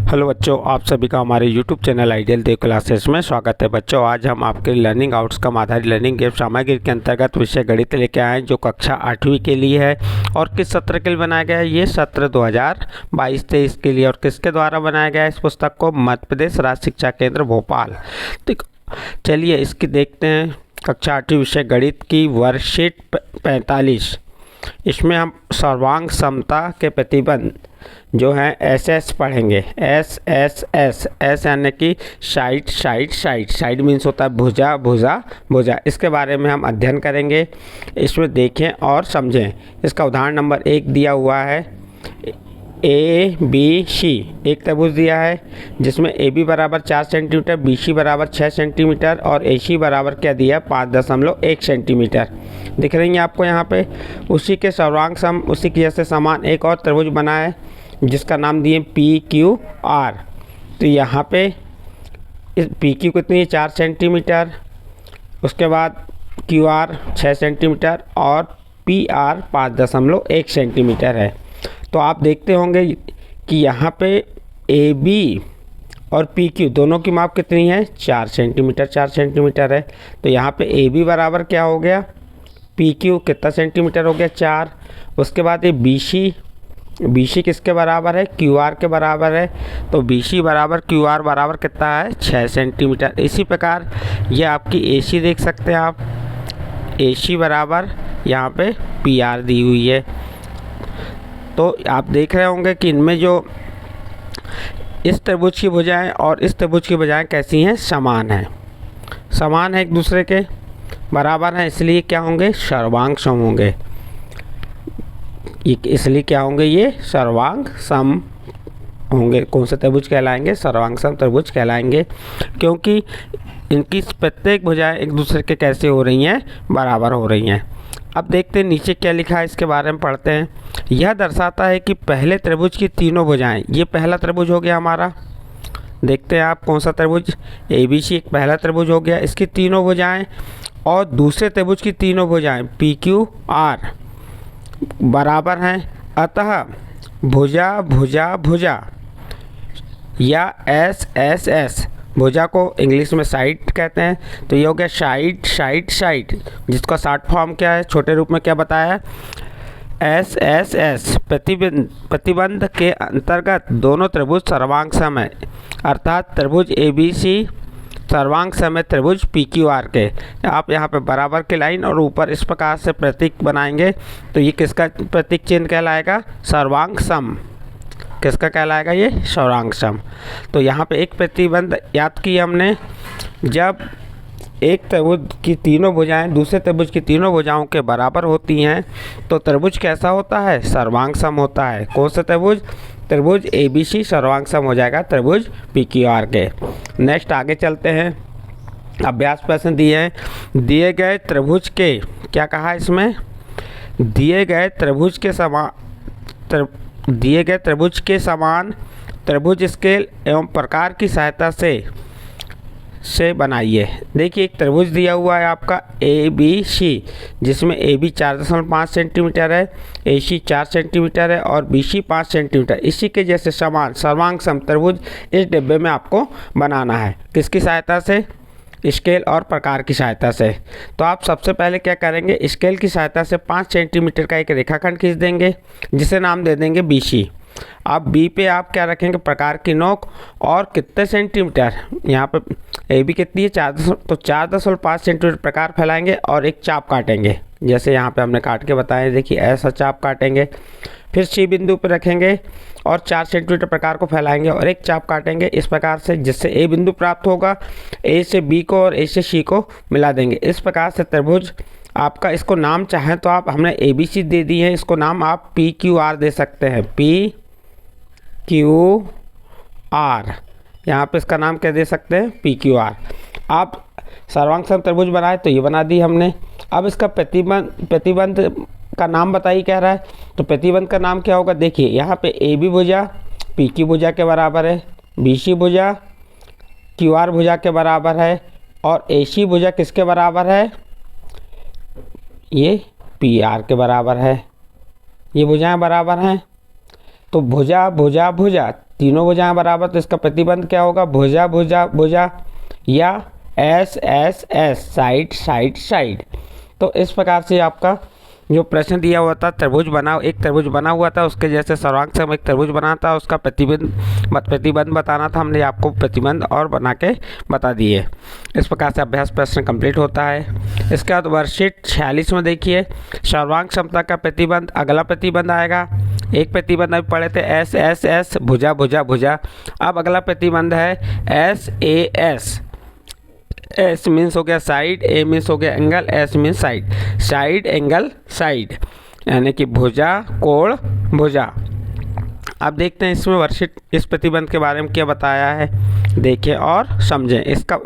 Hello बच्चों, आप सभी का हमारे YouTube चैनल आइडियल देव क्लासेस में स्वागत है। बच्चों, आज हम आपके लर्निंग आउटकम आधारित लर्निंग गेम सामग्री के अंतर्गत विषय गणित लेके आए हैं, जो कक्षा 8वीं के लिए है। और किस सत्र के लिए बनाया गया है? ये सत्र 2022-23 के लिए। और किसके द्वारा बनाया गया है इस पुस्तक को? मध्य प्रदेश राज्य शिक्षा केंद्र भोपाल। तो चलिए इसकी देखते हैं। कक्षा 8वीं विषय गणित की वर्कशीट 45। इसमें हम सर्वांग समता के प्रतिबंध जो हैं एस पढ़ेंगे। एस यानी कि साइड मीन्स होता है भुजा। इसके बारे में हम अध्ययन करेंगे। इसमें देखें और समझें। इसका उदाहरण नंबर 1 दिया हुआ है। ए बी सी एक त्रिभुज दिया है जिसमें ए बी बराबर 4 सेंटीमीटर, बी सी बराबर 6 सेंटीमीटर और ए सी बराबर क्या दिया है? 5.1 सेंटीमीटर। दिख रही है आपको यहाँ पे। उसी के सर्वांग सम उसी की जैसे समान एक और त्रिभुज बना है जिसका नाम दिए पी क्यू आर। तो यहाँ पे इस पी क्यू कितनी है? 4 सेंटीमीटर। उसके बाद क्यू आर 6 सेंटीमीटर और पी आर 5.1 सेंटीमीटर है। तो आप देखते होंगे कि यहाँ पे ए बी और पी क्यू दोनों की माप कितनी है? 4 सेंटीमीटर है। तो यहाँ पे ए बी बराबर क्या हो गया? पी क्यू कितना सेंटीमीटर हो गया? 4। उसके बाद ये बी सी किसके बराबर है? क्यू आर के बराबर है। तो बी सी बराबर क्यू आर बराबर कितना है? 6 सेंटीमीटर। इसी प्रकार ये आपकी ए सी देख सकते हैं आप। ए सी बराबर यहाँ पे पी आर दी हुई है। तो आप देख रहे होंगे कि इनमें जो इस त्रिभुज की भुजाएं और इस त्रिभुज की भुजाएं कैसी हैं? समान है एक दूसरे के बराबर हैं, इसलिए क्या होंगे? सर्वांग सम होंगे। इसलिए क्या होंगे? ये सर्वांग सम होंगे। कौन से त्रिभुज कहलाएंगे? सर्वांग सम त्रिभुज कहलाएंगे, क्योंकि इनकी प्रत्येक भुजाएं एक दूसरे के कैसे हो रही हैं? बराबर हो रही हैं। अब देखते हैं नीचे क्या लिखा है, इसके बारे में पढ़ते हैं। यह दर्शाता है कि पहले त्रिभुज की तीनों भुजाएं, ये पहला त्रिभुज हो गया हमारा। देखते हैं आप कौन सा त्रिभुज? ए बी सी एक पहला त्रिभुज हो गया। इसकी तीनों भुजाएं और दूसरे त्रिभुज की तीनों भुजाएं पी क्यू आर बराबर हैं। अतः भुजा या एस भुजा को इंग्लिश में साइड कहते हैं। तो ये हो गया साइड, जिसका शॉर्ट फॉर्म क्या है? छोटे रूप में क्या बताया है? एस। प्रतिबंध के अंतर्गत दोनों त्रिभुज सर्वांग सम है, अर्थात त्रिभुज ए बी सी सर्वांग सम है त्रिभुज पी क्यू आर के। आप यहाँ पे बराबर की लाइन और ऊपर इस प्रकार से प्रतीक बनाएंगे। तो ये किसका प्रतीक चिन्ह कहलाएगा? सर्वांग सम। किसका कहलाएगा? ये सर्वांग सम। तो यहाँ पे एक प्रतिबंध याद की हमने। जब एक त्रिभुज की तीनों भुजाएं दूसरे त्रिभुज की तीनों भुजाओं के बराबर होती हैं तो त्रिभुज कैसा होता है? सर्वांग सम होता है। कौन सा त्रिभुज? त्रिभुज ए बी सी सर्वांग सम हो जाएगा त्रिभुज पी क्यू आर के। नेक्स्ट आगे चलते हैं। अभ्यास प्रश्न दिए हैं। दिए गए त्रिभुज के क्या कहा इसमें? दिए गए त्रिभुज के समान त्रिभुज स्केल एवं प्रकार की सहायता से बनाइए। देखिए एक त्रिभुज दिया हुआ है आपका ए बी सी, जिसमें ए बी 4.5 सेंटीमीटर है, ए सी 4 सेंटीमीटर है और बी सी 5 सेंटीमीटर। इसी के जैसे समान सर्वांग सम त्रिभुज इस डिब्बे में आपको बनाना है। किसकी सहायता से? स्केल और प्रकार की सहायता से। तो आप सबसे पहले क्या करेंगे? स्केल की सहायता से 5 सेंटीमीटर का एक रेखाखंड खींच देंगे, जिसे नाम दे देंगे बी सी। अब बी पे आप क्या रखेंगे? प्रकार की नोक। और कितने सेंटीमीटर? यहाँ पे ए बी कितनी है? 4.5 सेंटीमीटर प्रकार फैलाएंगे और एक चाप काटेंगे, जैसे यहाँ पे हमने काट के बताया। देखिए ऐसा चाप काटेंगे। फिर सी बिंदु पर रखेंगे और 4 सेंटीमीटर प्रकार को फैलाएंगे और एक चाप काटेंगे इस प्रकार से, जिससे ए बिंदु प्राप्त होगा। ए से बी को और ए से सी को मिला देंगे। इस प्रकार से त्रिभुज आपका, इसको नाम चाहें तो आप, हमने ए बी सी दे दी है, इसको नाम आप पी क्यू आर दे सकते हैं। पी क्यू आर, यहाँ पे इसका नाम क्या दे सकते हैं? P Q R. आप सर्वांग सम त्रिभुज बनाए तो ये बना दी हमने। अब इसका प्रतिबंध का नाम बताइए कह रहा है। तो प्रतिबंध का नाम क्या होगा? देखिए यहाँ पे ए बी भुजा पी क्यू भुजा के बराबर है, बी सी भुजा क्यू आर भुजा के बराबर है और ए सी भुजा किसके बराबर है? ये पी आर के बराबर है। ये भुजाएं बराबर हैं। तो भुजा तीनों भुजाएं बराबर, तो इसका प्रतिबंध क्या होगा, भुजा भुजा भुजा या S S S, side side side. तो इस प्रकार से आपका जो प्रश्न दिया हुआ था, एक त्रिभुज बना हुआ था, उसके जैसे सर्वांग सम एक त्रिभुज बना था, उसका प्रतिबंध बताना था, हमने आपको प्रतिबंध और बना के बता दिए। इस प्रकार से अभ्यास प्रश्न कंप्लीट होता है। इसके बाद वर्कशीट 46 में देखिए, सर्वांग समता का प्रतिबंध, अगला प्रतिबंध आएगा, एक प्रतिबंध अभी पढ़े थे एस एस एस, भुजा भुजा भुजा। अब अगला प्रतिबंध है S A S. S means हो गया साइड, ए मीन्स हो गया angle, S means side, side angle side, यानी कि भुजा कोण भुजा। अब देखते हैं इसमें वर्कशीट इस प्रतिबंध के बारे में क्या बताया है, देखिए और समझें। इसका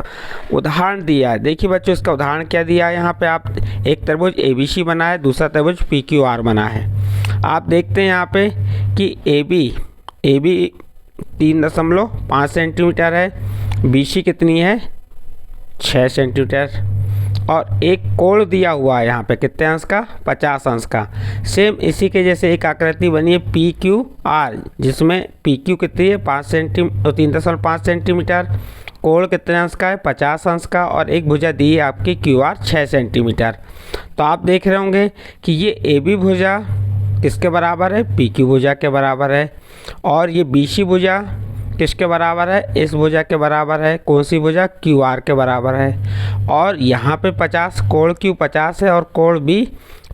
उदाहरण दिया है, देखिए बच्चों इसका उदाहरण क्या दिया है। यहाँ पे आप एक त्रिभुज ABC बना है, दूसरा त्रिभुज PQR बना है। आप देखते हैं यहाँ पे कि AB 3.5 सेंटीमीटर है, BC कितनी है 6 सेंटीमीटर, और एक कोण दिया हुआ है यहाँ पे कितने अंश का, 50 अंश का। सेम इसी के जैसे एक आकृति बनी है PQR, जिसमें PQ कितनी है 3.5 सेंटीमीटर, कोण कितने अंश का है 50 अंश का, और एक भुजा दी है आपकी QR 6 सेंटीमीटर। तो आप देख रहे होंगे कि ये AB भुजा किसके बराबर है, PQ भुजा के बराबर है, और ये BC भुजा किसके बराबर है, इस भुजा के बराबर है। कौन सी भुजा, QR के बराबर है। और यहाँ पे 50, कोण Q 50 है और कोण B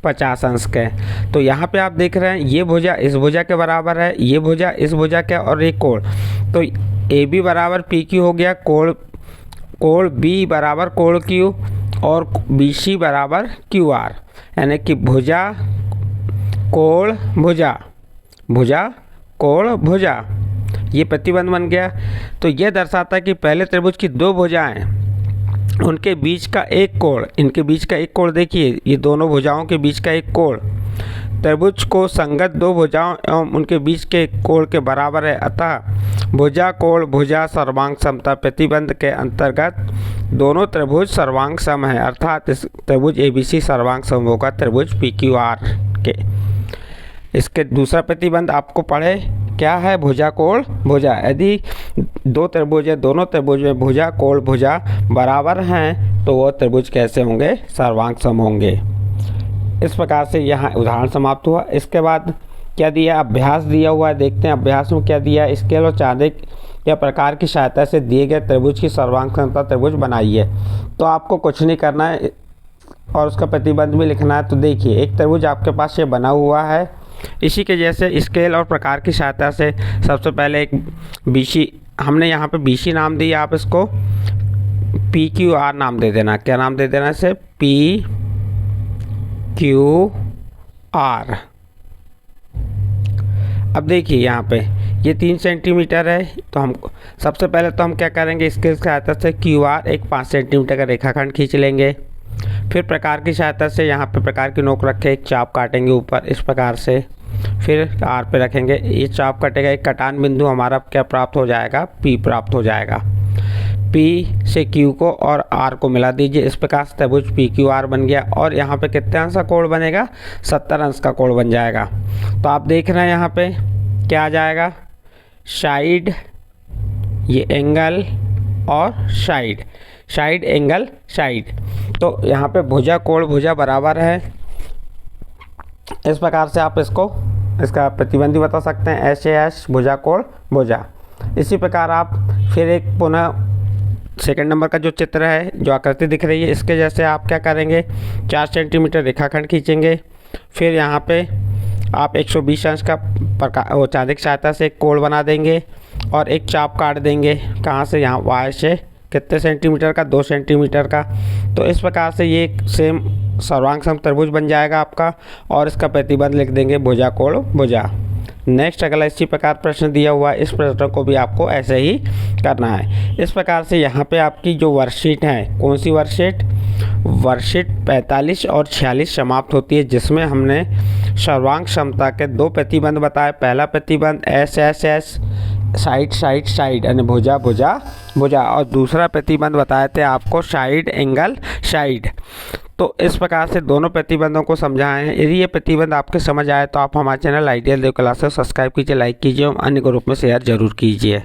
50 अंश का है। तो यहाँ पे आप देख रहे हैं ये भुजा इस भुजा के बराबर है, ये भुजा इस भुजा के, और ये कोण, तो AB बराबर PQ हो गया, कोण B बराबर कोण Q, और BC बराबर QR, यानी कि भुजा कोण भुजा, भुजा कोण भुजा, ये प्रतिबंध बन गया। तो यह दर्शाता है कि पहले त्रिभुज की दो भुजाएं, उनके बीच का एक कोण, इनके बीच का एक कोण देखिए, ये दोनों भुजाओं के बीच का एक कोण त्रिभुज को संगत दो भुजाओं एवं उनके बीच के कोण के बराबर है। अतः भुजा कोण भुजा सर्वांग समता प्रतिबंध के अंतर्गत दोनों त्रिभुज सर्वांग सम है, अर्थात इस त्रिभुज ABC सर्वांग सम होगा त्रिभुज PQR के। इसके दूसरा प्रतिबंध आपको पढ़े क्या है, भुजा कोण भुजा। यदि दो त्रिभुज है, दोनों त्रिभुज में भुजा कोण भुजा बराबर हैं, तो वो त्रिभुज कैसे होंगे, सर्वांग सम होंगे। इस प्रकार से यहाँ उदाहरण समाप्त हुआ। इसके बाद क्या दिया, अभ्यास दिया हुआ है, देखते हैं अभ्यास में क्या दिया है। स्केल और चाणक्य या प्रकार की सहायता से दिए गए त्रिभुज की सर्वांग समता त्रिभुज बनाइए। तो आपको कुछ नहीं करना है और उसका प्रतिबंध भी लिखना है। तो देखिए एक त्रिभुज आपके पास ये बना हुआ है, इसी के जैसे स्केल और प्रकार की सहायता से सबसे पहले एक BC, हमने यहाँ पे BC नाम दिया, आप इसको PQR नाम दे देना। क्या नाम दे देना इसे, PQR। अब देखिए यहाँ पे ये 3 सेंटीमीटर है, तो हम सबसे पहले तो हम क्या करेंगे, स्केल की सहायता से QR एक 5 सेंटीमीटर का रेखाखंड खींच लेंगे। फिर प्रकार की सहायता से यहाँ पे प्रकार की नोक रखे एक चाप काटेंगे ऊपर इस प्रकार से, फिर R पे रखेंगे, ये चाप कटेगा, एक कटान बिंदु हमारा क्या प्राप्त हो जाएगा, P प्राप्त हो जाएगा। P से Q को और R को मिला दीजिए, इस प्रकार से त्रिभुज PQR बन गया। और यहाँ पे कितने अंश का कोण बनेगा, 70 अंश का कोण बन जाएगा। तो आप देख रहे हैं यहाँ पे क्या आ जाएगा, साइड, ये एंगल और साइड, साइड एंगल साइड। तो यहाँ पे भुजा कोण भुजा बराबर है। इस प्रकार से आप इसका प्रतिबंध भी बता सकते हैं, SAS भुजा कोण भुजा। इसी प्रकार आप फिर एक पुनः सेकंड नंबर का जो चित्र है, जो आकृति दिख रही है, इसके जैसे आप क्या करेंगे, 4 सेंटीमीटर रेखाखंड खींचेंगे। फिर यहाँ पे आप 120 अंश का चाणक्य की सहायता से एक कोण बना देंगे और एक चाप काट देंगे। कहाँ से, यहाँ Y से कितने सेंटीमीटर का, 2 सेंटीमीटर का। तो इस प्रकार से ये सेम सर्वांग सम त्रिभुज बन जाएगा आपका, और इसका प्रतिबंध लिख देंगे भुजा कोण भुजा। नेक्स्ट अगला इसी प्रकार प्रश्न दिया हुआ है, इस प्रश्न को भी आपको ऐसे ही करना है। इस प्रकार से यहाँ पे आपकी जो वर्कशीट है, कौन सी वर्कशीट, वर्कशीट 45 और 46 समाप्त होती है, जिसमें हमने सर्वांग समता के 2 प्रतिबंध बताए। पहला प्रतिबंध SSS साइड साइड साइड यानी भुजा भुजा भुजा। और दूसरा प्रतिबंध बताए थे आपको साइड एंगल साइड। तो इस प्रकार से दोनों प्रतिबंधों को समझाए हैं। यदि ये प्रतिबंध आपके समझ आए तो आप हमारे चैनल आइडियल देव क्लासेस सब्सक्राइब कीजिए, लाइक कीजिए और अन्य ग्रुप में शेयर जरूर कीजिए।